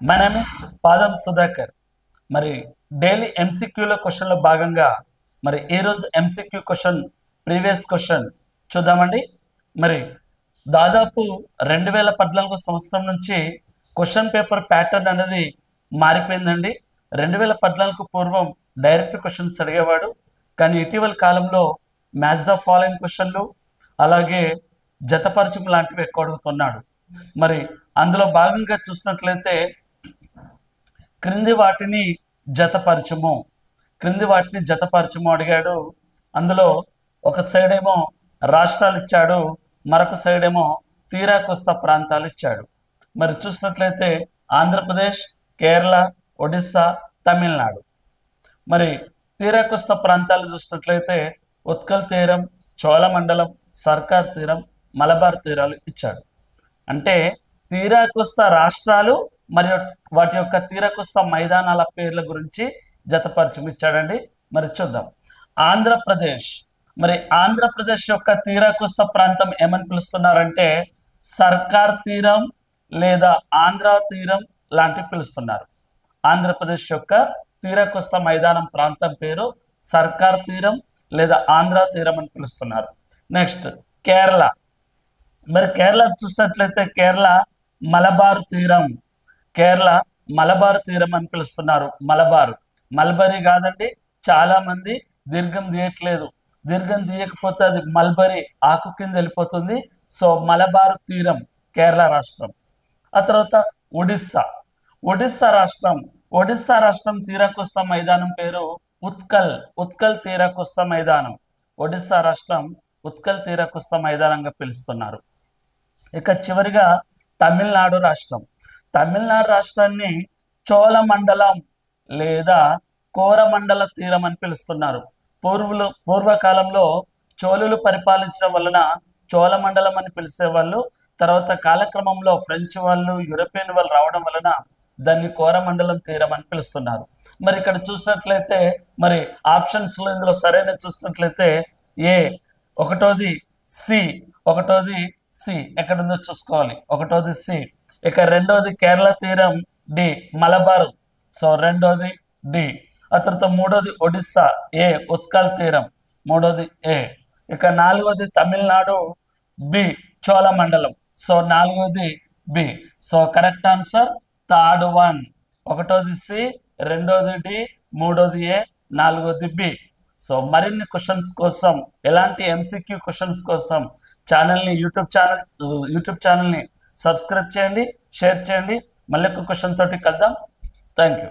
My name is పాదం సుధాకర్. మరి daily ఎంసీక్యూలో క్వశ్చన్లో భాగంగా మరి ఈరోజు ఎంసీక్యూ క్వశ్చన్ ప్రీవియస్ క్వశ్చన్ చూద్దామండి. మరి దాదాపు 2014 సంవత్సరం నుంచి క్వశ్చన్ పేపర్ ప్యాటర్న్ అనేది మారిపోయిందండి. 2014 పూర్వం డైరెక్ట్ క్వశ్చన్స్ అడిగేవాడు, కానీ ఇటీవల కాలంలో మ్యాచ్ ద ఫాలోయింగ్ క్వశ్చన్లు అలాగే జతపరచం లాంటివి ఎక్కువ అడుగుతున్నాడు. మరి అందులో భాగంగా చూసినట్లయితే క్రింది వాటిని జతపరచము అడిగాడు. అందులో ఒక సైడ్ ఏమో రాష్ట్రాలు ఇచ్చాడు, మరొక సైడ్ ఏమో తీరా కోస్తా ప్రాంతాలు ఇచ్చాడు. మరి చూసినట్లయితే ఆంధ్రప్రదేశ్, కేరళ, ఒడిస్సా, తమిళనాడు. మరి తీరా కోస్తా ప్రాంతాలు చూసినట్లయితే ఉత్కల్ తీరం, చోళమండలం, సర్కార్ తీరం, మలబార్ తీరాలు ఇచ్చాడు. అంటే తీరా కోస్తా రాష్ట్రాలు మరియు వాటి యొక్క తీరా కోస్తా మైదానాల పేర్ల గురించి జతపరచం ఇచ్చాడండి. మరి చూద్దాం. ఆంధ్రప్రదేశ్, మరి ఆంధ్రప్రదేశ్ యొక్క తీరా కోస్తా ప్రాంతం ఏమని పిలుస్తున్నారంటే సర్కార్ తీరం లేదా ఆంధ్ర తీరం లాంటివి పిలుస్తున్నారు. ఆంధ్రప్రదేశ్ యొక్క తీరా కోస్తా మైదానం ప్రాంతం పేరు సర్కార్ తీరం లేదా ఆంధ్ర తీరం అని పిలుస్తున్నారు. నెక్స్ట్ కేరళ. మరి కేరళ చూసినట్లయితే కేరళ మలబార్ తీరం, కేరళ మలబార్ తీరం అని పిలుస్తున్నారు. మల్బరీ కాదండి, చాలా మంది దీర్ఘం తీయట్లేదు. దీర్ఘం తీయకపోతే అది మల్బరీ ఆకు కింద వెళ్ళిపోతుంది. సో మలబార్ తీరం కేరళ రాష్ట్రం. ఆ తర్వాత ఒడిస్సా రాష్ట్రం తీరా కోస్తా మైదానం పేరు ఉత్కల్ తీరా కోస్తా మైదానం. ఒడిస్సా రాష్ట్రం ఉత్కల్ తీరా కోస్తా మైదానంగా పిలుస్తున్నారు. ఇక చివరిగా తమిళనాడు రాష్ట్రాన్ని చోళమండలం లేదా కోరమండల తీరం అని పిలుస్తున్నారు. పూర్వకాలంలో చోళులు పరిపాలించడం వలన చోళమండలం అని పిలిచేవాళ్ళు. తర్వాత కాలక్రమంలో ఫ్రెంచ్ వాళ్ళు, యూరోపియన్ వాళ్ళు రావడం వలన దాన్ని కోరమండలం తీరం అని పిలుస్తున్నారు. మరి ఇక్కడ చూసినట్లయితే మరి ఆప్షన్స్లో ఇందులో సరైన చూసినట్లయితే ఏ ఒకటోది సి ఎక్కడుందో చూసుకోవాలి. ఒకటోది సి. ఇక రెండోది కేరళ తీరం, డి మలబార్, సో రెండోది డి. ఆ తర్వాత మూడోది ఒడిస్సా, ఏ ఉత్కల్ తీరం, మూడోది ఏ. ఇక నాలుగోది తమిళనాడు, బి చోళమండలం, సో నాలుగోది B. So correct answer third one. ఒకటోది సి, రెండోది డి, మూడోది ఏ, నాలుగోది బి. సో మరిన్ని క్వశ్చన్స్ కోసం, ఎలాంటి ఎంసీక్యూ క్వశ్చన్స్ కోసం యూట్యూబ్ ఛానల్ని సబ్స్క్రైబ్ చేయండి, షేర్ చేయండి. మళ్ళీ ఒక క్వశ్చన్ తోటి కలుద్దాం. Thank you.